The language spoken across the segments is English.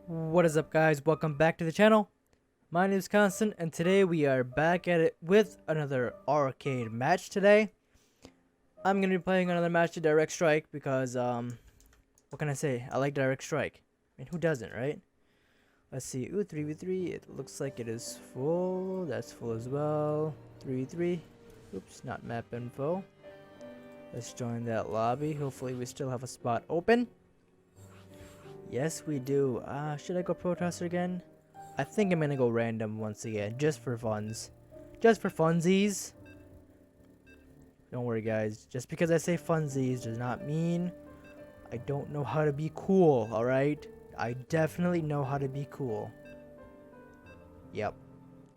What is up, guys? Welcome back to the channel. My name is Constant, and today we are back at it with another arcade match today. I'm going to be playing another match of Direct Strike because, what can I say? I like Direct Strike. I mean, who doesn't, right? Let's see. Ooh, 3v3. It looks like it is full. That's full as well. 3v3. Oops, not map info. Let's join that lobby. Hopefully we still have a spot open. Yes, we do. Should I go Protester again? I think I'm gonna go random once again, just for funs. Just for funsies. Don't worry, guys. Just because I say funsies does not mean I don't know how to be cool, alright? I definitely know how to be cool. Yep.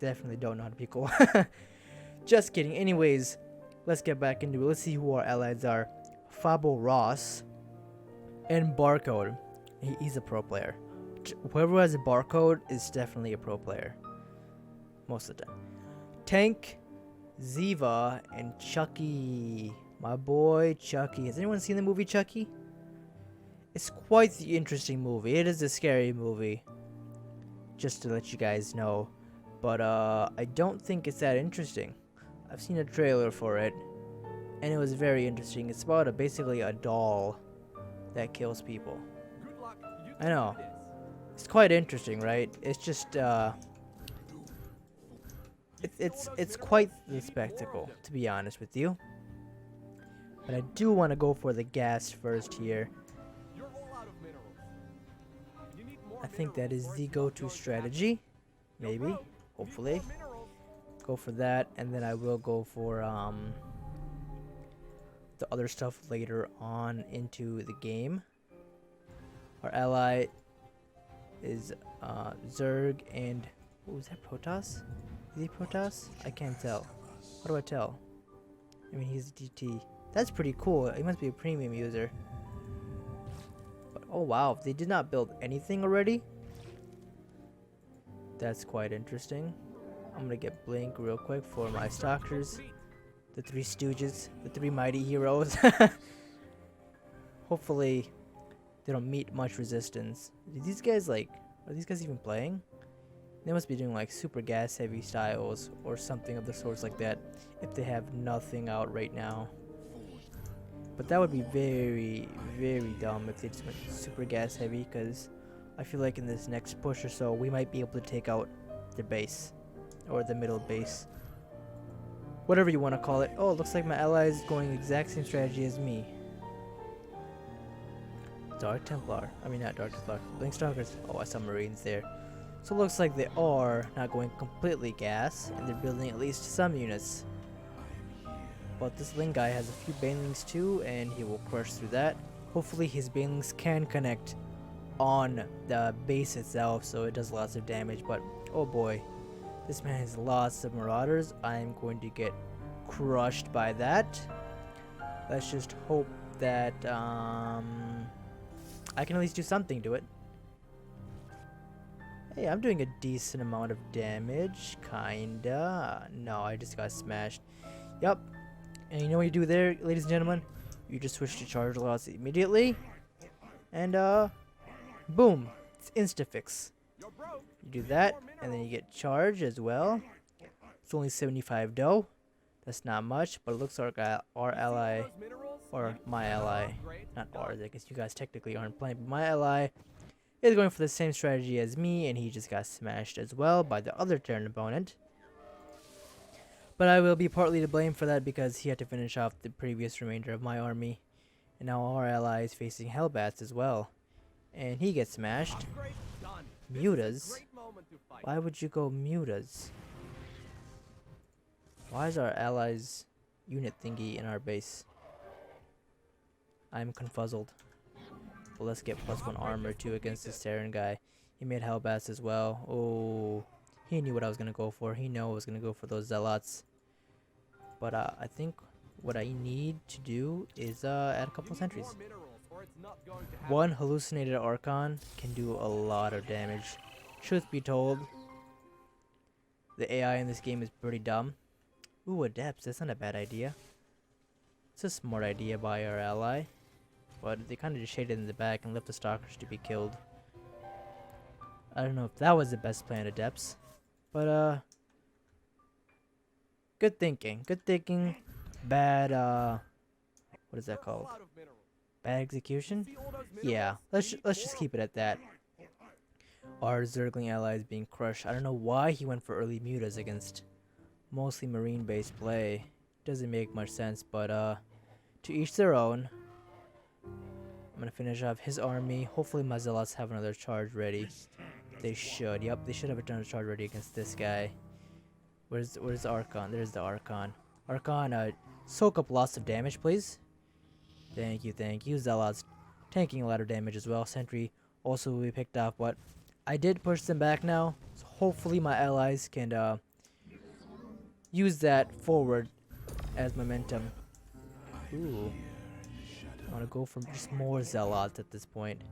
Definitely don't know how to be cool. Just kidding. Anyways, let's get back into it. Let's see who our allies are. Fabo Ross and Barcode. He's a pro player. Whoever has a barcode is definitely a pro player. Most of the time. Tank, Ziva, and Chucky. My boy Chucky. Has anyone seen the movie Chucky? It's quite the interesting movie. It is a scary movie. Just to let you guys know. But I don't think it's that interesting. I've seen a trailer for it. And it was very interesting. It's about basically a doll that kills people. I know. It's quite interesting, right? It's just it's quite the spectacle, to be honest with you. But I do want to go for the gas first here. I think that is the go-to strategy. Maybe, hopefully. Go for that, and then I will go for the other stuff later on into the game. Our ally is Zerg and what was that, Protoss? Is he Protoss? I can't tell. What do I tell? I mean, he's a DT. That's pretty cool. He must be a premium user. But, oh wow, they did not build anything already. That's quite interesting. I'm gonna get Blink real quick for my stalkers. The three stooges, the three mighty heroes. Hopefully they don't meet much resistance. Do these guys are these guys even playing? They must be doing like super gas heavy styles or something of the sorts like that if they have nothing out right now. But that would be very, very dumb if they just went super gas heavy, because I feel like in this next push or so we might be able to take out their base or the middle base. Whatever you want to call it. Oh, it looks like my ally is going the exact same strategy as me. Dark Templar. I mean, not Dark Templar. Blink Stalkers. Oh, I saw Marines there. So it looks like they are not going completely gas, and they're building at least some units. But this Ling guy has a few Banelings too, and he will crush through that. Hopefully his Banelings can connect on the base itself, so it does lots of damage. But, oh boy. This man has lots of Marauders. I'm going to get crushed by that. Let's just hope that, I can at least do something to it. Hey, I'm doing a decent amount of damage, kinda. No, I just got smashed. Yep. And you know what you do there, ladies and gentlemen? You just switch to charge loss immediately. And, boom. It's insta-fix. You do that, and then you get charge as well. It's only 75 dough. That's not much, but it looks like our ally, or my ally, not ours, I guess you guys technically aren't playing, but my ally is going for the same strategy as me, and he just got smashed as well by the other Terran opponent. But I will be partly to blame for that because he had to finish off the previous remainder of my army. And now our ally is facing Hellbats as well. And he gets smashed. Mutas? Why would you go Mutas? Why is our allies unit thingy in our base? I'm confuzzled. Well, let's get +1 armor too against this Terran guy. He made Hellbats as well. Oh, he knew what I was gonna go for. He knew I was gonna go for those Zealots. But I think what I need to do is add a couple sentries. One hallucinated Archon can do a lot of damage. Truth be told, the AI in this game is pretty dumb. Ooh, Adepts, that's not a bad idea. It's a smart idea by our ally. But they kind of just shaded in the back and left the Stalkers to be killed. I don't know if that was the best plan of depths. But, good thinking. Good thinking. Bad, what is that called? Bad execution? Yeah, let's just keep it at that. Our Zergling ally is being crushed. I don't know why he went for early mutas against mostly marine-based play. Doesn't make much sense, but, to each their own. I'm gonna finish off his army. Hopefully my zealots have another charge ready. They should. Yep, they should have another charge ready against this guy. Where's the Archon? There's the Archon. Archon, soak up lots of damage, please. Thank you, thank you. Zealots tanking a lot of damage as well. Sentry also will be picked off, but I did push them back now. So hopefully my allies can use that forward as momentum. Ooh. I want to go for just more Zealots at this point.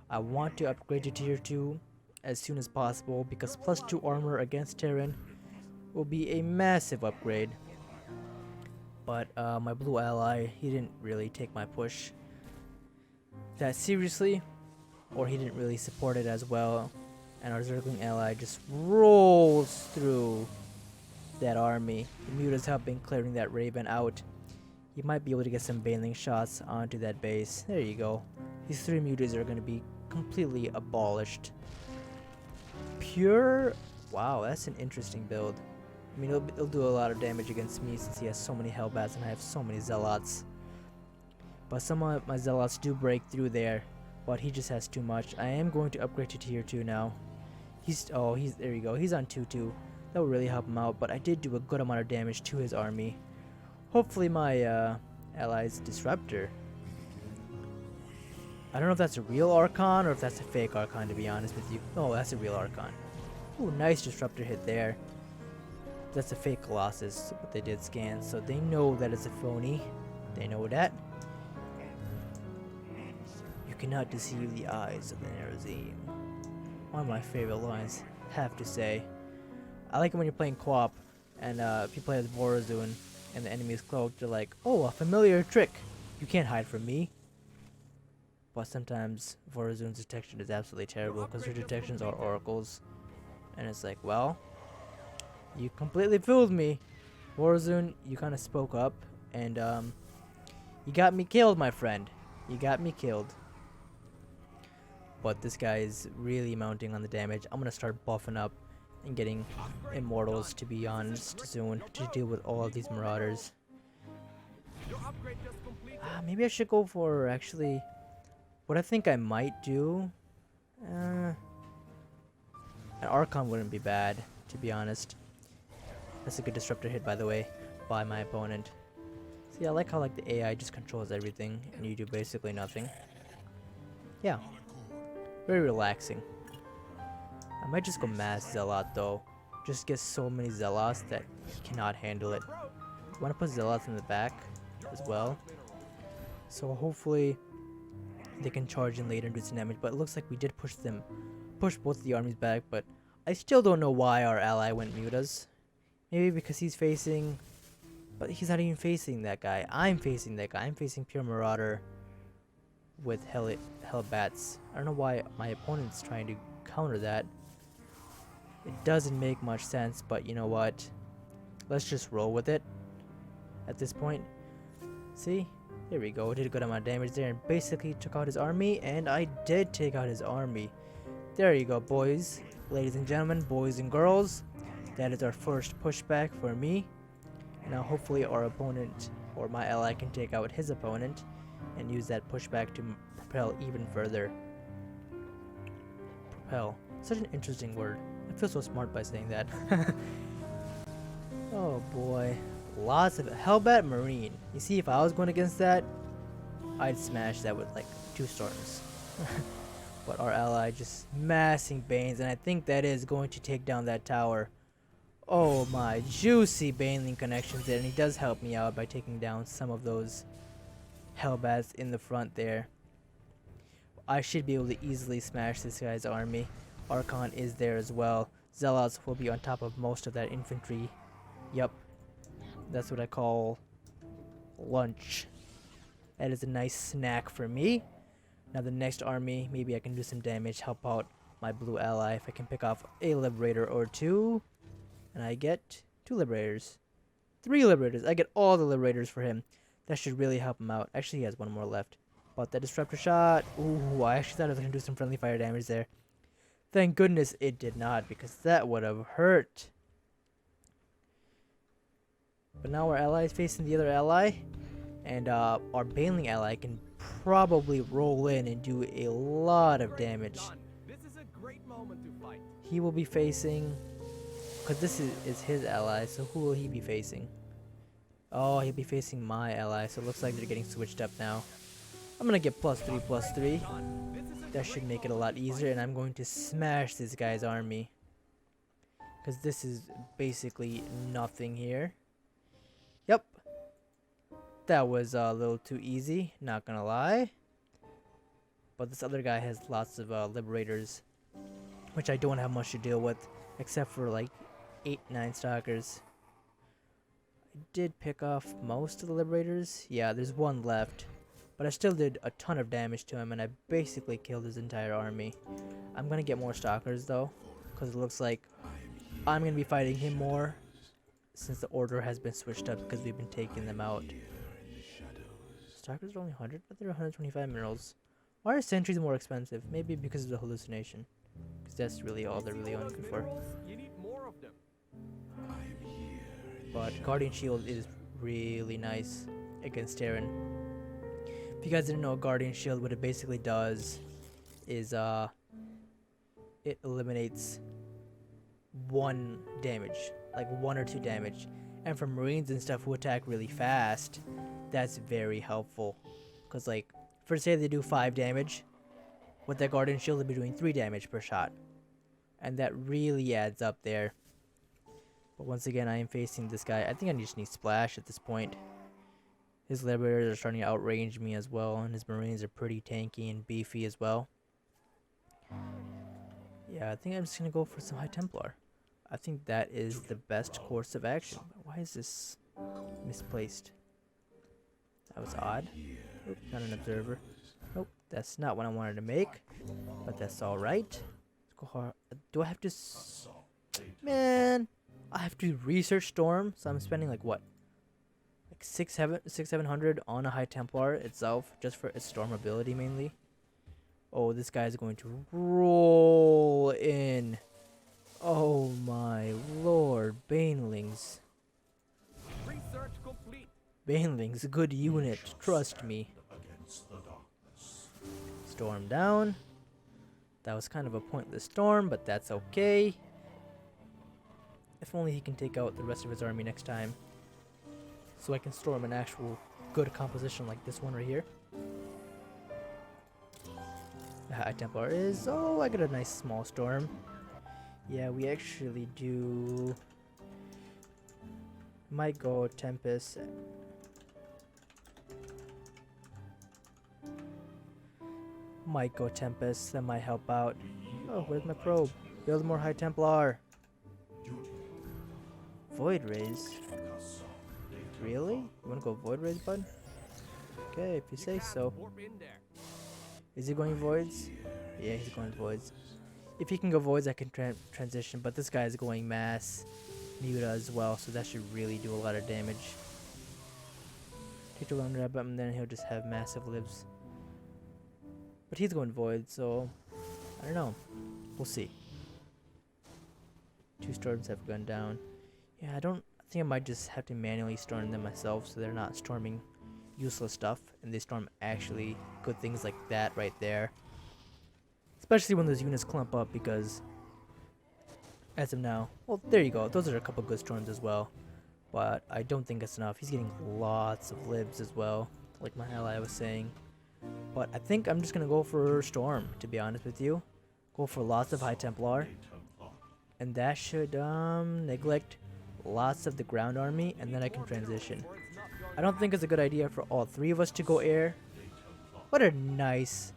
I want to upgrade to tier 2 as soon as possible because plus 2 armor against Terran will be a massive upgrade. But my blue ally, he didn't really take my push that seriously, or he didn't really support it as well. And our Zergling ally just rolls through that army. The mutas have been clearing that Raven out. You might be able to get some baneling shots onto that base. There you go. These 3 mutas are going to be completely abolished. Pure... Wow, that's an interesting build. I mean, it'll do a lot of damage against me since he has so many Hellbats and I have so many Zealots. But some of my Zealots do break through there, but he just has too much. I am going to upgrade to tier 2 now. There you go. He's on 2-2. That will really help him out, but I did do a good amount of damage to his army. Hopefully my ally's Disruptor. I don't know if that's a real Archon or if that's a fake Archon, to be honest with you. Oh, that's a real Archon. Ooh, nice Disruptor hit there. That's a fake Colossus, but they did scan, so they know that it's a phony. They know that. You cannot deceive the eyes of the Nerazim. One of my favorite lines, have to say. I like it when you're playing co-op, and if you play as Vorazun, and the enemy is cloaked, they're like, oh, a familiar trick. You can't hide from me. But sometimes Vorazun's detection is absolutely terrible because her detections are oracles. And it's like, well, you completely fooled me. Vorazun, you kind of spoke up, and you got me killed, my friend. You got me killed. But this guy is really mounting on the damage. I'm going to start buffing up and getting immortals, to be honest, soon to deal with all of these marauders. Maybe I should go for, actually, what I think I might do. An Archon wouldn't be bad, to be honest. That's a good disruptor hit, by the way, by my opponent. See, I like how like the AI just controls everything and you do basically nothing. Yeah, very relaxing. I might just go mass Zealot though. Just get so many Zealots that he cannot handle it. I want to put Zealots in the back as well. So hopefully they can charge in later and do some damage. But it looks like we did push both the armies back. But I still don't know why our ally went mutas. Maybe because he's facing... But he's not even facing that guy. I'm facing that guy. I'm facing pure Marauder with Hellbats. I don't know why my opponent's trying to counter that. It doesn't make much sense, but you know what? Let's just roll with it at this point. See? There we go. Did a good amount of damage there and basically took out his army, and I did take out his army. There you go, boys. Ladies and gentlemen, boys and girls. That is our first pushback for me. Now hopefully our opponent, or my ally, can take out his opponent and use that pushback to propel even further. Propel. Such an interesting word. I feel so smart by saying that. Oh boy. Lots of Hellbat Marine. You see, if I was going against that, I'd smash that with like 2 storms. But our ally just massing Banes, and I think that is going to take down that tower. Oh my, juicy Baneling connections there, and he does help me out by taking down some of those Hellbats in the front there. I should be able to easily smash this guy's army. Archon is there as well. Zealots will be on top of most of that infantry. Yup. That's what I call lunch. That is a nice snack for me. Now the next army, maybe I can do some damage, help out my blue ally if I can pick off a Liberator or two. And I get 2 Liberators. 3 Liberators. I get all the Liberators for him. That should really help him out. Actually, he has one more left. But that Disruptor shot. Ooh, I actually thought I was going to do some friendly fire damage there. Thank goodness it did not, because that would have hurt. But now our ally is facing the other ally. And our Baneling ally can probably roll in and do a lot of damage. He will be facing... Because this is his ally, so who will he be facing? Oh, he'll be facing my ally, so it looks like they're getting switched up now. I'm going to get +3/+3. That should make it a lot easier, and I'm going to smash this guy's army. Because this is basically nothing here. Yep. That was a little too easy, not going to lie. But this other guy has lots of Liberators, which I don't have much to deal with, except for like 8-9 Stalkers. I did pick off most of the Liberators. Yeah, there's one left. But I still did a ton of damage to him, and I basically killed his entire army. I'm going to get more Stalkers, though, because it looks like I'm going to be fighting him more, since the order has been switched up, because we've been taking them out. Stalkers are only 100, but they're 125 minerals. Why are sentries more expensive? Maybe because of the hallucination. Because that's really all they're really only good for. But Guardian Shield is really nice against Terran. If you guys didn't know, Guardian Shield, what it basically does is it eliminates 1 damage, like 1 or 2 damage. And for Marines and stuff who attack really fast, that's very helpful. Because like, for say they do 5 damage, with that Guardian Shield they'll be doing 3 damage per shot. And that really adds up there. But once again, I am facing this guy. I think I just need Splash at this point. His Liberators are starting to outrange me as well, and his Marines are pretty tanky and beefy as well. Yeah, I think I'm just going to go for some High Templar. I think that is the best course of action. Why is this misplaced? That was odd. Oop, not an observer. Nope, that's not what I wanted to make. But that's alright. Let's go hard. Do I have to... Man, I have to research Storm, so I'm spending like what? Like 700 on a High Templar itself, just for its Storm ability mainly. Oh, this guy is going to roll in. Oh my lord, Banelings. Research complete. Banelings, good unit, trust me. Storm down. That was kind of a pointless storm, but that's okay. If only he can take out the rest of his army next time. So I can storm an actual good composition like this one right here. The High Templar is... Oh, I got a nice small storm. Yeah, we actually do... Might go Tempest. Might go Tempest, that might help out. Oh, where's my probe? Build more High Templar. Void Rays? Really? You wanna go Void Rays, bud? Okay, if you say so. Is he going Voids? Yeah, he's going Voids. If he can go Voids, I can transition, but this guy is going Mass Muta as well, so that should really do a lot of damage. Take the Lone Rabbit, and then he'll just have massive lives. But he's going Void, so I don't know. We'll see. 2 storms have gone down. Yeah, I think I might just have to manually storm them myself, so they're not storming useless stuff, and they storm actually good things like that right there. Especially when those units clump up, because as of now, well, there you go. Those are a couple good storms as well, but I don't think it's enough. He's getting lots of libs as well, like my ally was saying. But I think I'm just gonna go for Storm, to be honest with you. Go for lots of High Templar, and that should neglect lots of the ground army, and then I can transition. I don't think it's a good idea for all 3 of us to go air. What a nice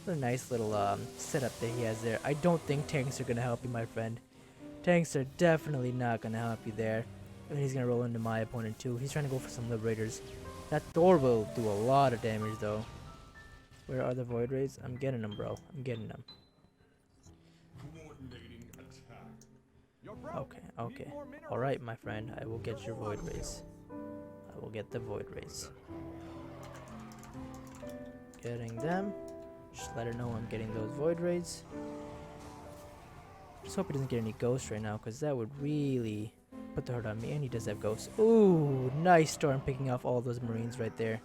little setup that he has there. I don't think tanks are gonna help you, my friend. Tanks are definitely not gonna help you there. And he's gonna roll into my opponent too. He's trying to go for some Liberators. That Thor will do a lot of damage though. Where are the Void Rays? I'm getting them, bro. I'm getting them. You're broke. Okay, You okay. need more minerals. Alright, my friend, I will get your No void water race. minerals. I will get the void race. Getting them. Just let her know I'm getting those void rays. Just hope he doesn't get any ghosts right now, because that would really put the hurt on me. And he does have ghosts. Ooh, nice storm picking off all those marines right there.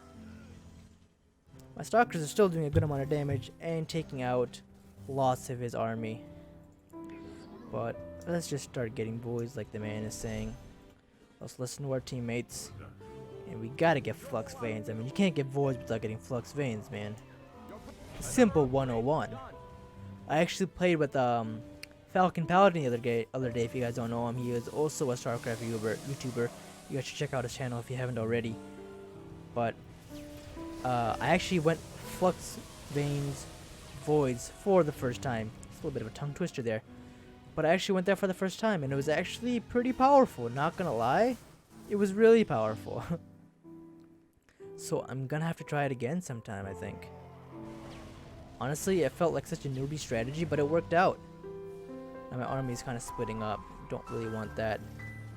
My stalkers are still doing a good amount of damage and taking out lots of his army. But let's just start getting voids like the man is saying. Let's listen to our teammates. And we gotta get flux veins. I mean, you can't get voids without getting flux veins, man. Simple 101. I actually played with Falcon Paladin the other day. If you guys don't know him, he is also a Starcraft YouTuber. You guys should check out his channel if you haven't already. But I actually went flux veins voids for the first time. It's a little bit of a tongue twister there, but I actually went there for the first time, and it was actually pretty powerful. Not gonna lie, it was really powerful. So I'm gonna have to try it again sometime, I think. Honestly, it felt like such a newbie strategy, but it worked out. Now my army is kind of splitting up. Don't really want that.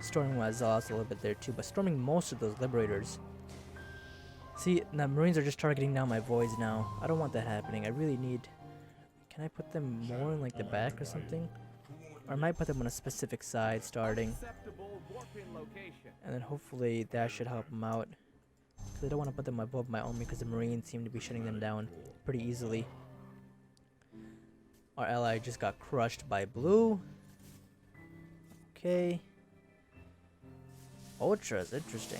Storming my zealots a little bit there too, but storming most of those liberators. See, the marines are just targeting down my voids now. I don't want that happening. I really need... Can I put them more in like the back or something? Or I might put them on a specific side starting. Acceptable warp-in location. And then hopefully that should help them out. Because I don't want to put them above my army because the marines seem to be shutting them down pretty easily. Our ally just got crushed by blue. Okay. Ultras, interesting.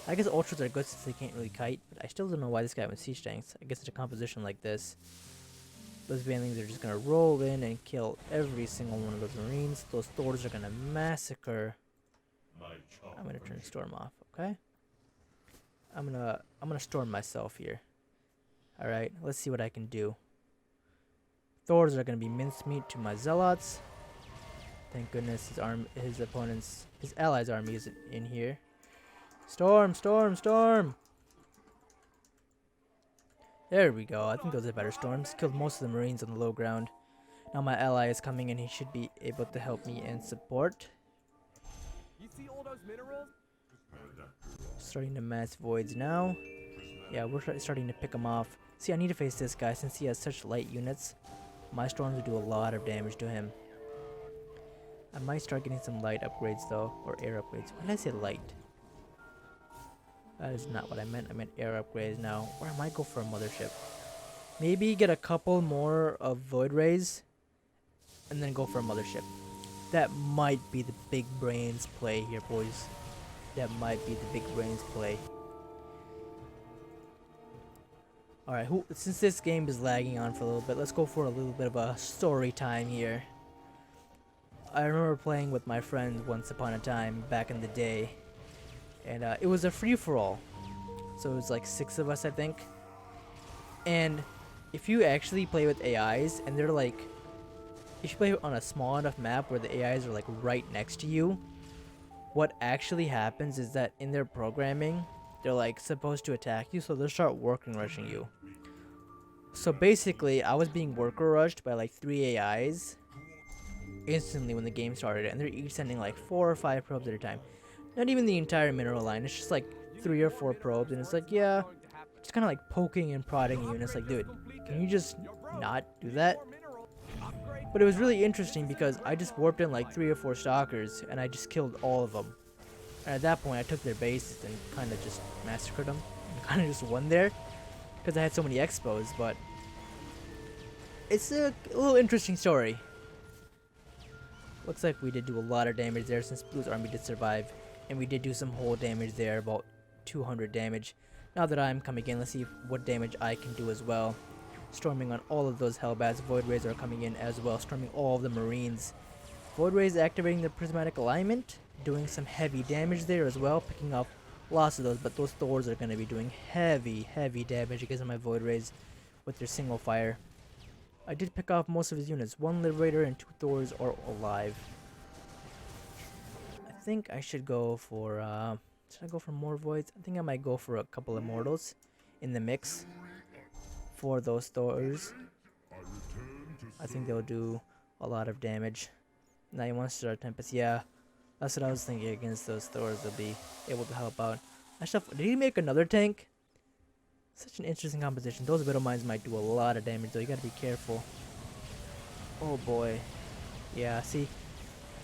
I guess ultras are good since they can't really kite, but I still don't know why this guy went siege tanks. I guess it's a composition like this. Those banelings are just gonna roll in and kill every single one of those marines. Those Thors are gonna massacre. I'm gonna turn storm off, okay? I'm gonna storm myself here. Alright, let's see what I can do. Thors are gonna be mincemeat to my zealots. Thank goodness his allies' army isn't in here. Storm, storm, storm! There we go. I think those are better storms. Killed most of the marines on the low ground. Now my ally is coming and he should be able to help me and support. You see all those minerals? Starting to mass voids now. Yeah, we're starting to pick him off. See, I need to face this guy since he has such light units. My storms will do a lot of damage to him. I might start getting some light upgrades though, or air upgrades. Why did I say light? That is not what I meant. I meant air upgrades now. Or I might go for a mothership. Maybe get a couple more of void rays, and then go for a mothership. That might be the big brains play here, boys. That might be the big brains play. Alright, since this game is lagging on for a little bit, let's go for a little bit of a story time here. I remember playing with my friend once upon a time back in the day. And it was a free-for-all. So it was like 6 of us, I think. And if you actually play with AIs, and they're like... If you play on a small enough map where the AIs are like right next to you, what actually happens is that in their programming, they're like supposed to attack you, so they'll start working rushing you. So basically, I was being worker rushed by like 3 AIs instantly when the game started, and they're each sending like 4 or 5 probes at a time. Not even the entire mineral line, it's just like 3 or 4 probes, and it's like, yeah, just kind of like poking and prodding you, and it's like, dude, can you just not do that? But it was really interesting because I just warped in like 3 or 4 stalkers, and I just killed all of them. And at that point, I took their bases and kind of just massacred them, and kind of just won there, because I had so many expos, but it's a little interesting story. Looks like we did do a lot of damage there since Blue's army did survive. And we did do some whole damage there, about 200 damage. Now that I'm coming in, let's see what damage I can do as well. Storming on all of those Hellbats. Void Rays are coming in as well, storming all of the Marines. Void Rays activating the prismatic alignment, doing some heavy damage there as well, picking up lots of those, but those Thors are going to be doing heavy damage against my Void Rays with their single fire. I did pick off most of his units. 1 Liberator and 2 Thors are alive. I think I should go for, should I go for more Voids? I think I might go for a couple of Immortals in the mix for those Thors. I think they'll do a lot of damage. Now he wants to start Tempest. Yeah, that's what I was thinking. Against those Thors, they'll be able to help out. Actually, did he make another tank? Such an interesting composition. Those Widow Mines might do a lot of damage, though. You gotta be careful. Oh boy. Yeah, see,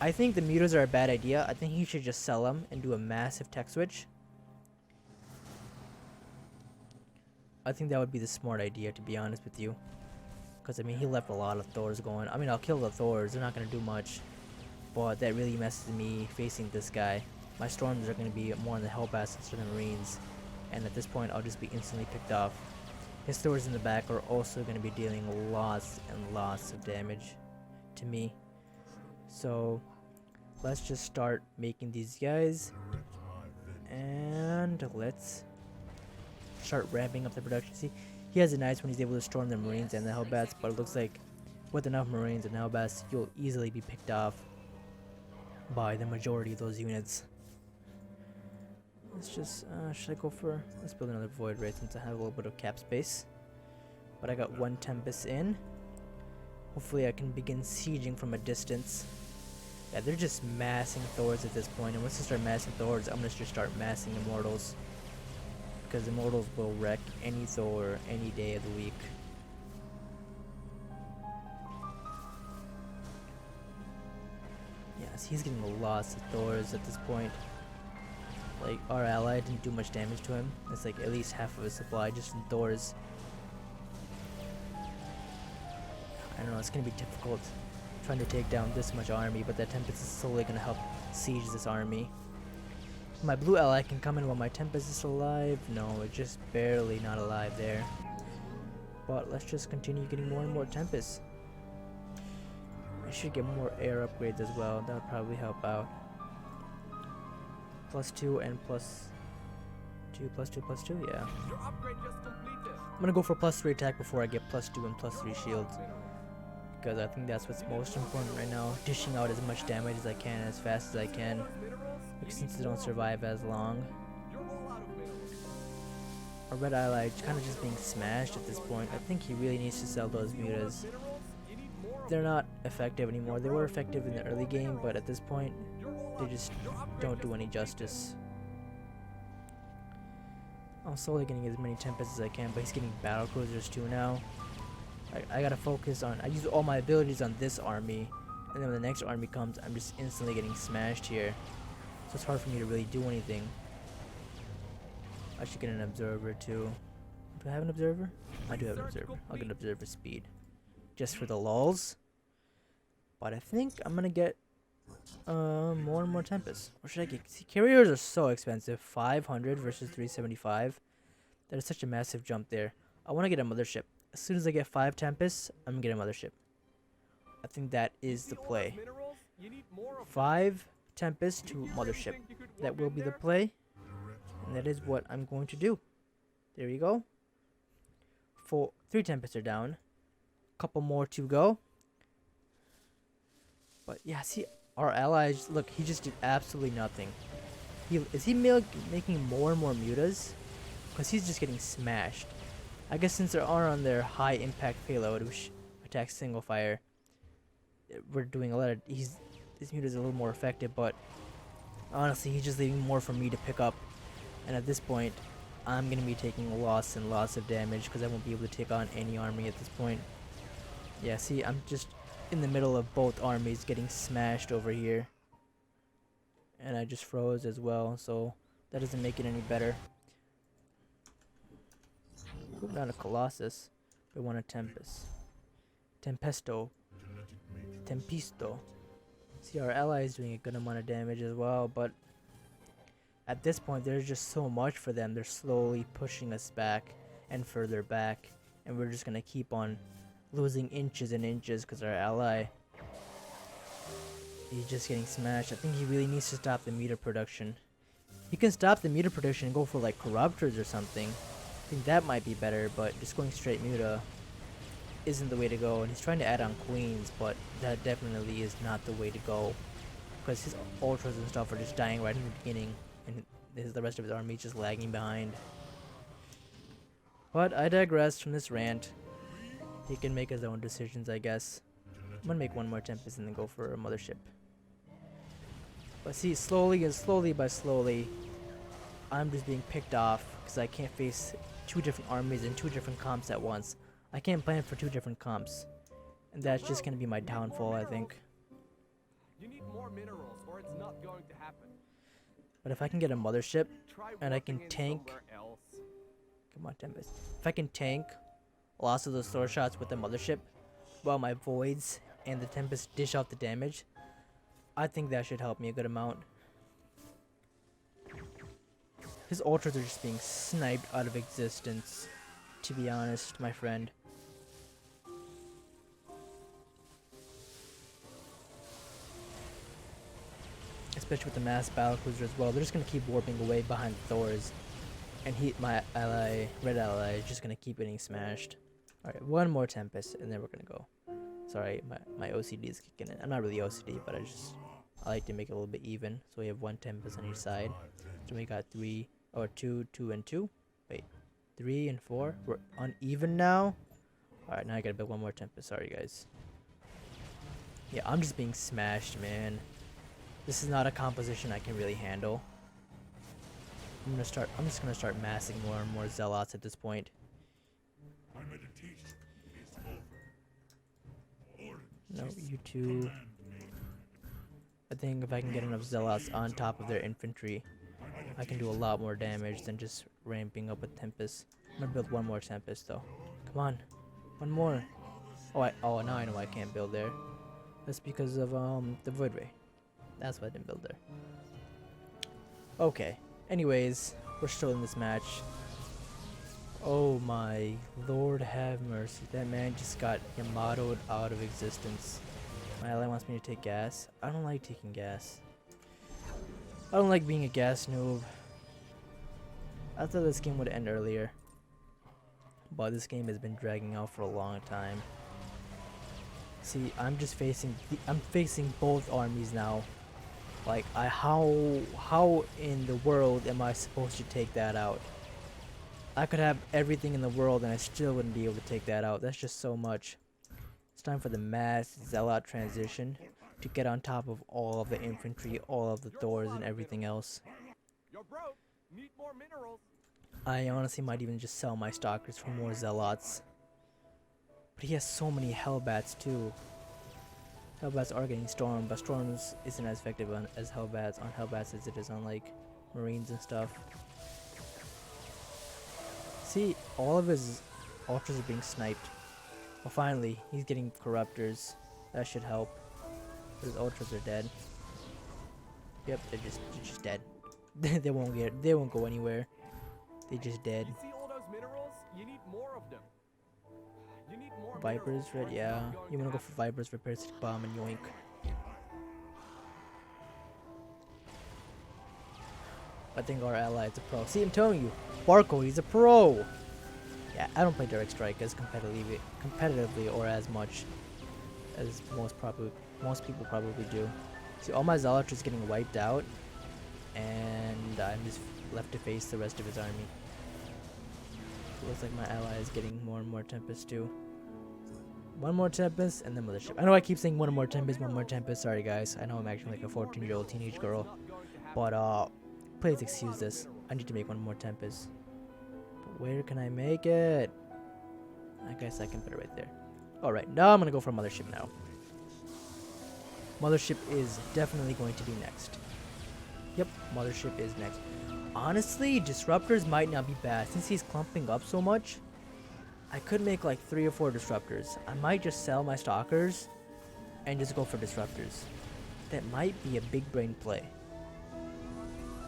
I think the mutas are a bad idea. I think he should just sell them and do a massive tech switch. I think that would be the smart idea, to be honest with you. Because, I mean, he left a lot of Thors going. I mean, I'll kill the Thors. They're not going to do much. But that really messes me facing this guy. My Storms are going to be more on the Hellbats instead of the Marines. And at this point, I'll just be instantly picked off. His Thors in the back are also going to be dealing lots and lots of damage to me. So, let's just start making these guys. And let's start ramping up the production. See, he has it nice when he's able to storm the Marines and the Hellbats, but it looks like with enough Marines and Hellbats, you'll easily be picked off by the majority of those units. Let's just, should I go for, let's build another Void Ray since I have a little bit of cap space. But I got one Tempest in. Hopefully I can begin sieging from a distance. Yeah, they're just massing Thors at this point, and once they start massing Thors, I'm gonna just start massing Immortals. Because Immortals will wreck any Thor any day of the week. Yes, he's getting lots of Thors at this point. Like, our ally didn't do much damage to him. It's like at least half of his supply just in Thors. I don't know, it's gonna be difficult trying to take down this much army, but that Tempest is slowly gonna help siege this army. My blue ally can come in while my Tempest is alive. No, it's just barely not alive there. But let's just continue getting more and more Tempests. I should get more air upgrades as well. That would probably help out. +2 and +2, +2, yeah. Your upgrade just completed. I'm gonna go for +3 attack before I get +2 and +3 shields. Because I think that's what's most important right now. Dishing out as much damage as I can as fast as I can. Since they don't survive as long. Our red ally kind of just being smashed at this point. I think he really needs to sell those mutas. They're not effective anymore. They were effective in the early game, but at this point, they just don't do any justice. I'm slowly getting as many Tempests as I can, but he's getting battle cruisers too now. I gotta focus on, I use all my abilities on this army, and then when the next army comes, I'm just instantly getting smashed here. So it's hard for me to really do anything. I should get an observer too. Do I have an observer? I do have an observer. I'll get an observer speed. Just for the lulz. But I think I'm gonna get more and more Tempests. Or should I get, see, carriers are so expensive. 500 versus 375. That is such a massive jump there. I want to get a mothership. As soon as I get 5 Tempests, I'm gonna get a mothership. I think that is the play. 5 Tempest to mothership. That will be the play. And that is what I'm going to do. There you go. 3 Tempests are down. Couple more to go. But yeah, see, our allies, look, he just did absolutely nothing. Is he making more and more mutas? Because he's just getting smashed. I guess since they are on their high impact payload, which attacks single fire, we're doing a lot of, this muta is a little more effective, but honestly, he's just leaving more for me to pick up. And at this point, I'm going to be taking lots and lots of damage because I won't be able to take on any army at this point. Yeah, see, I'm just in the middle of both armies getting smashed over here. And I just froze as well, so that doesn't make it any better. Ooh, not a Colossus, but one a Tempest. Tempesto. Tempisto. See, our ally is doing a good amount of damage as well, but at this point, there's just so much for them. They're slowly pushing us back and further back, and we're just gonna keep on losing inches and inches because our ally, he's just getting smashed. I think he really needs to stop the meter production. He can stop the meter production and go for like corruptors or something. I think that might be better, but just going straight muta isn't the way to go. And he's trying to add on queens, but that definitely is not the way to go because his ultras and stuff are just dying right in the beginning, and the rest of his army just lagging behind. But I digress from this rant. He can make his own decisions, I guess. I'm gonna make one more Tempest and then go for a Mothership. But see, slowly and slowly by slowly, I'm just being picked off because I can't face two different armies and two different comps at once. I can't plan for two different comps. And that's just gonna be my downfall, I think. You need more minerals, or it's not going to happen. But if I can get a Mothership, Try and I can warping in tank. somewhere else. Come on, Tempest. If I can tank lots of those sword shots with the Mothership, while my Voids and the Tempest dish out the damage, I think that should help me a good amount. His ultras are just being sniped out of existence, to be honest, my friend. Especially with the mass battle cruiser as well. They're just gonna keep warping away behind Thors. And my ally, red ally, is just gonna keep getting smashed. Alright, one more Tempest, and then we're gonna go. Sorry, my OCD is kicking in. I'm not really OCD, but I like to make it a little bit even. So we have one Tempest on each side. So we got 3, or 2, 2, and 2. Wait, 3 and 4. We're uneven now. Alright, now I gotta build one more Tempest. Sorry, guys. Yeah, I'm just being smashed, man. This is not a composition I can really handle. I'm just gonna start massing more and more Zealots at this point. No, you two. I think if I can get enough Zealots on top of their infantry, I can do a lot more damage than just ramping up with Tempest. I'm gonna build one more Tempest though. Come on, one more. Oh, now I know I can't build there. That's because of the Void Ray. That's why I didn't build there. Okay. Anyways, we're still in this match. Oh my Lord have mercy. That man just got Yamato'd out of existence. My ally wants me to take gas. I don't like taking gas. I don't like being a gas noob. I thought this game would end earlier. But this game has been dragging out for a long time. See, I'm facing both armies now. Like, how in the world am I supposed to take that out? I could have everything in the world and I still wouldn't be able to take that out. That's just so much. It's time for the mass Zealot transition to get on top of all of the infantry, all of the Thors, and everything else. You're broke. Need more minerals. I honestly might even just sell my Stalkers for more Zealots. But he has so many Hellbats too. Hellbats are getting Storm, but Storms isn't as effective on Hellbats as it is on like Marines and stuff. See, all of his ultras are being sniped. Well, finally, he's getting Corruptors. That should help. But his ultras are dead. Yep, they're just dead. they won't go anywhere. They just dead. You see all those minerals? You need more of them. You need more Vipers, minerals, or right? it's Yeah. not going You to wanna go for happen. Vipers for Parasitic Bomb and yoink. I think our ally is a pro. See, I'm telling you, Barco, he's a pro. Yeah, I don't play Direct Strike as competitively or as much as most people probably do. See, all my Zealots is getting wiped out, and I'm just left to face the rest of his army. It looks like my ally is getting more and more Tempest too. One more Tempest and then Mothership. I know I keep saying one more Tempest. Sorry guys, I know I'm acting like a 14-year-old teenage girl, but please excuse this. I need to make one more Tempest. But where can I make it? I guess I can put it right there. Alright, now I'm gonna go for Mothership now. Mothership is definitely going to be next. Yep, Mothership is next. Honestly, Disruptors might not be bad. Since he's clumping up so much, I could make like 3 or 4 Disruptors. I might just sell my Stalkers and just go for Disruptors. That might be a big brain play.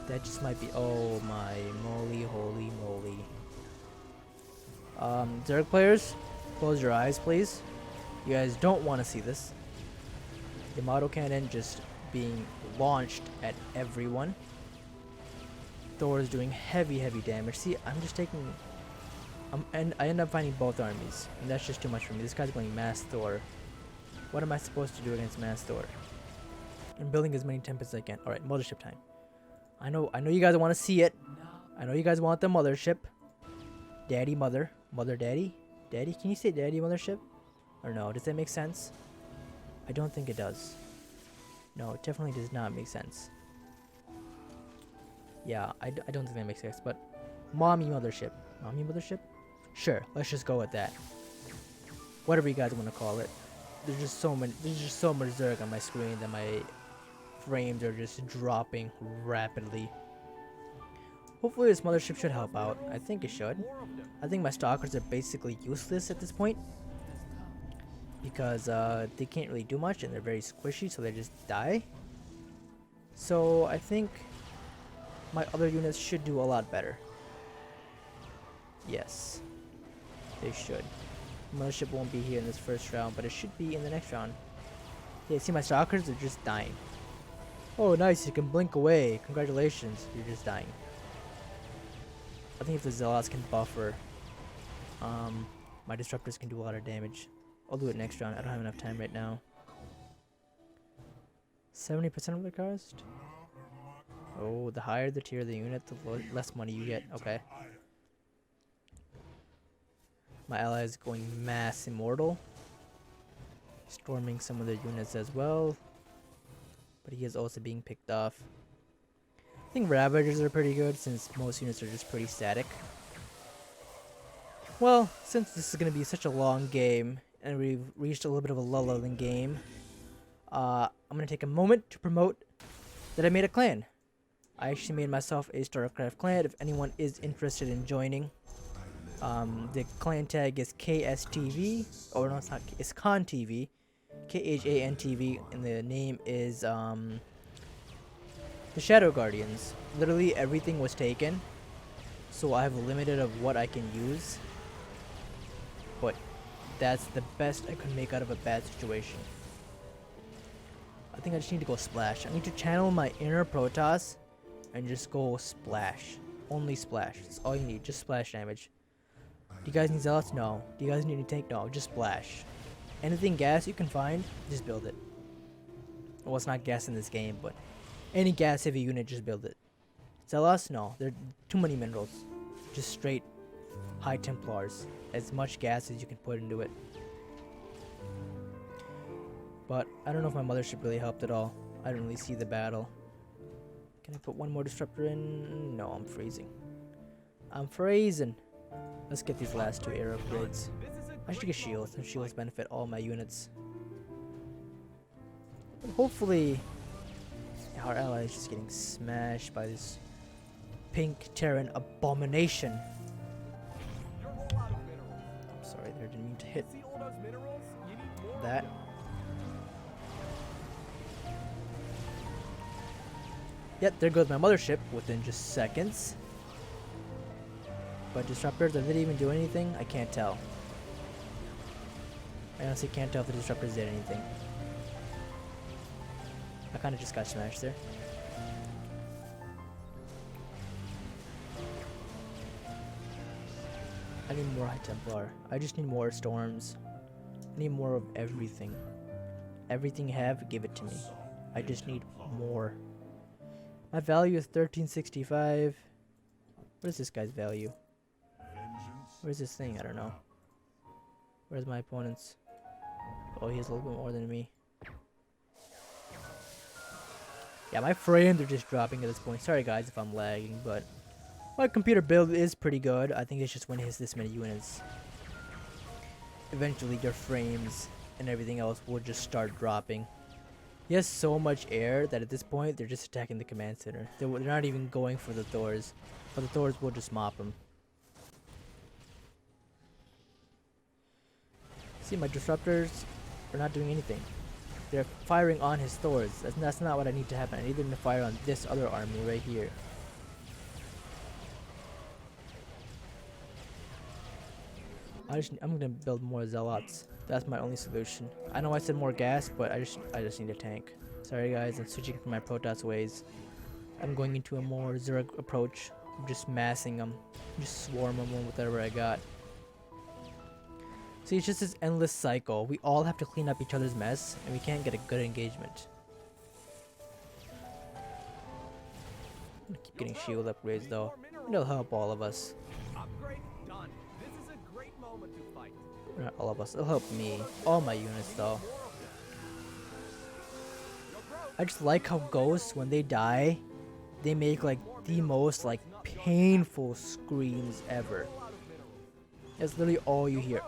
That just might be... Oh my moly, holy moly. Zerg players, close your eyes please. You guys don't want to see this. Yamato Cannon just being launched at everyone. Thor is doing heavy damage. See, I'm just taking... and I end up finding both armies. And that's just too much for me. This guy's going Mass Thor. What am I supposed to do against Mass Thor? I'm building as many Tempests as I can. Alright, Mothership time. I know you guys want to see it. I know you guys want the Mothership. Daddy, Mother. Mother, Daddy? Daddy? Can you say Daddy, Mothership? Or no? Does that make sense? I don't think it does. No, it definitely does not make sense. Yeah, I don't think that makes sense, but mommy mothership. Mommy mothership? Sure, let's just go with that. Whatever you guys want to call it. There's just so much Zerg on my screen that my frames are just dropping rapidly. Hopefully this mothership should help out. I think it should. I think my stalkers are basically useless at this point, because they can't really do much and they're very squishy, so they just die. So I think my other units should do a lot better. Yes, they should. Mothership won't be here in this first round, but it should be in the next round. Yeah, see my stalkers are just dying. Oh nice, you can blink away. Congratulations, you're just dying. I think if the zealots can buffer, my disruptors can do a lot of damage. I'll do it next round. I don't have enough time right now. 70% of the cost? Oh, the higher the tier of the unit, the less money you get. Okay. My ally is going mass immortal. Storming some of the units as well. But he is also being picked off. I think Ravagers are pretty good since most units are just pretty static. Well, since this is going to be such a long game, and we've reached a little bit of a lull in the game, I'm going to take a moment to promote that I made a clan. I actually made myself a Starcraft clan if anyone is interested in joining. The clan tag is KSTV, or no, it's not, it's KhanTV, KHANTV, and the name is the Shadow Guardians. Literally everything was taken, so I have a limited of what I can use. But that's the best I could make out of a bad situation. I think I just need to go splash. I need to channel my inner Protoss and just go splash. Only splash. That's all you need. Just splash damage. Do you guys need zealots? No. Do you guys need a tank? No. Just splash. Anything gas you can find, just build it. Well, it's not gas in this game, but any gas heavy unit, just build it. Zealots? No. There are too many minerals. Just straight high Templars. As much gas as you can put into it. But I don't know if my mothership really helped at all. I don't really see the battle. Can I put one more disruptor in? No, I'm freezing. I'm freezing. Let's get these last two air upgrades. I should get shields, and shields benefit all my units. But hopefully, our ally is just getting smashed by this pink Terran abomination. I'm sorry, there, didn't mean to hit that. Yep, there goes my mothership within just seconds. But disruptors, did they even do anything? I can't tell. I honestly can't tell if the disruptors did anything. I kind of just got smashed there. I need more High Templar. I just need more storms. I need more of everything. Everything you have, give it to me. I just need more. My value is 1365. What is this guy's value? Where's this thing? I don't know. Where's my opponent's? Oh, he has a little bit more than me. Yeah, my frames are just dropping at this point. Sorry guys if I'm lagging, but my computer build is pretty good. I think it's just when it hits this many units, eventually your frames and everything else will just start dropping. He has so much air that at this point they're just attacking the command center. They're not even going for the Thors, but the Thors will just mop him. See, my disruptors are not doing anything. They're firing on his Thors. That's not what I need to happen. I need them to fire on this other army right here. I'm gonna build more zealots. That's my only solution. I know I said more gas, but I just need a tank. Sorry guys, I'm switching from my Protoss ways. I'm going into a more Zerg approach. I'm just massing them. Just swarm them with whatever I got. See, it's just this endless cycle. We all have to clean up each other's mess, and we can't get a good engagement. I'm gonna keep getting shield upgrades though. It'll help all of us. Upgrade done. This is a great moment to fight. Not all of us. It'll help me. All my units though. I just like how ghosts, when they die, they make like the most like painful screams ever. That's literally all you hear.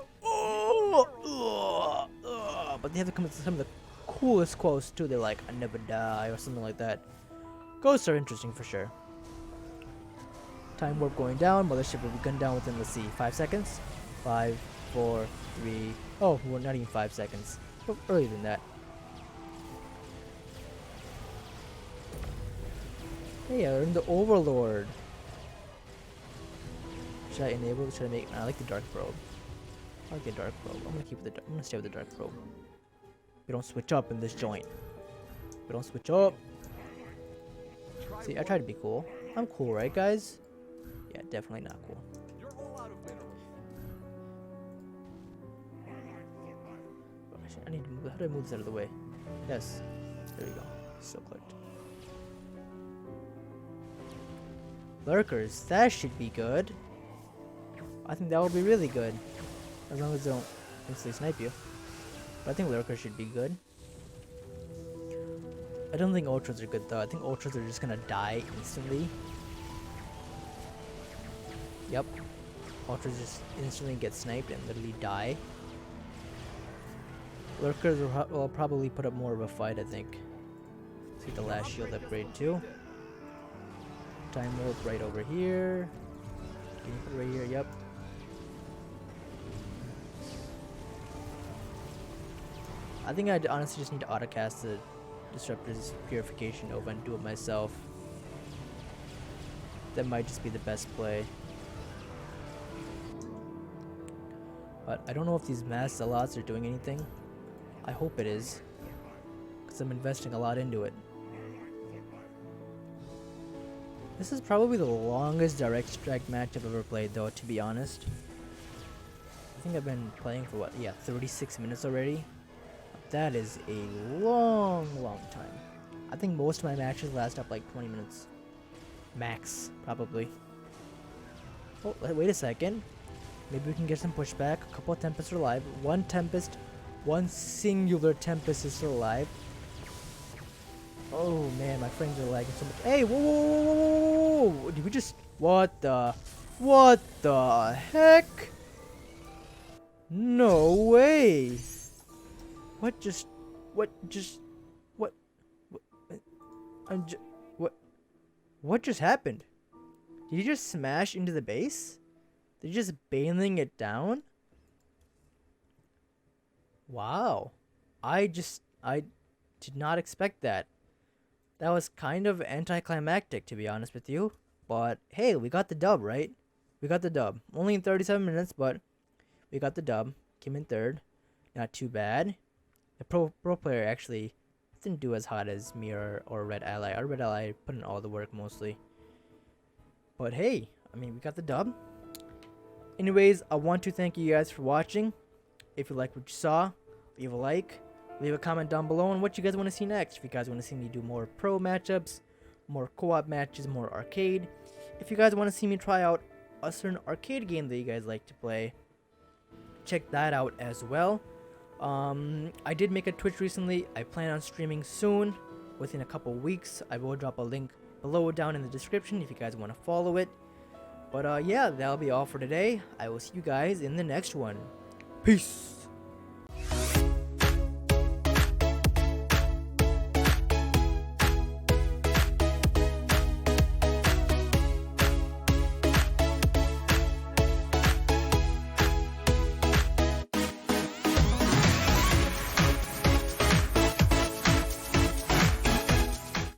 But they have to come with some of the coolest quotes too. They're like, "I never die" or something like that. Ghosts are interesting for sure. Time warp going down. Mothership will be gunned down within, let's see, 5 seconds. 5, 4, 3. Oh, well, not even 5 seconds. Oh, earlier than that. Hey, I earned the Overlord. Should I enable it? Should I make? I like the Dark Probe. I like the Dark Probe. I'm gonna keep the. I'm gonna stay with the Dark Probe. We don't switch up in this joint. We don't switch up. See, I try to be cool. I'm cool, right, guys? Yeah, definitely not cool. You're all out of minerals. Oh, I need to move. How do I move this out of the way? Yes. There we go. So clicked. Lurkers. That should be good. I think that will be really good. As long as they don't instantly snipe you. But I think lurkers should be good. I don't think ultras are good though. I think ultras are just gonna die instantly. Yep. Ultras just instantly get sniped and literally die. Lurkers will probably put up more of a fight, I think. See the last shield upgrade too. Time warp right over here. Can you put it right here? Yep. I think I honestly just need to autocast the Disruptor's Purification over and do it myself. That might just be the best play. But I don't know if these mass zealots are doing anything. I hope it is, because I'm investing a lot into it. This is probably the longest direct strike match I've ever played though, to be honest. I think I've been playing for what, yeah, 36 minutes already. That is a long time. I think most of my matches last up like 20 minutes. Max, probably. Oh, wait a second. Maybe we can get some pushback. A couple of Tempests are alive. One Tempest, one singular Tempest is still alive. Oh man, my frames are lagging so much. Hey, whoa. Did we just, what the heck? No way. What just happened? Did you just smash into the base? Did you just bailing it down? Wow. I did not expect that. That was kind of anticlimactic, to be honest with you. But hey, we got the dub, right? We got the dub. Only in 37 minutes, but we got the dub. Came in third. Not too bad. The pro player actually didn't do as hot as me or Red Ally. Our Red Ally put in all the work mostly. But hey, I mean, we got the dub. Anyways, I want to thank you guys for watching. If you liked what you saw, leave a like. Leave a comment down below on what you guys want to see next. If you guys want to see me do more pro matchups, more co-op matches, more arcade. If you guys want to see me try out a certain arcade game that you guys like to play, check that out as well. I did make a Twitch recently. I plan on streaming soon, within a couple weeks. I will drop a link below down in the description if you guys want to follow it. But yeah, that'll be all for today. I will see you guys in the next one. Peace.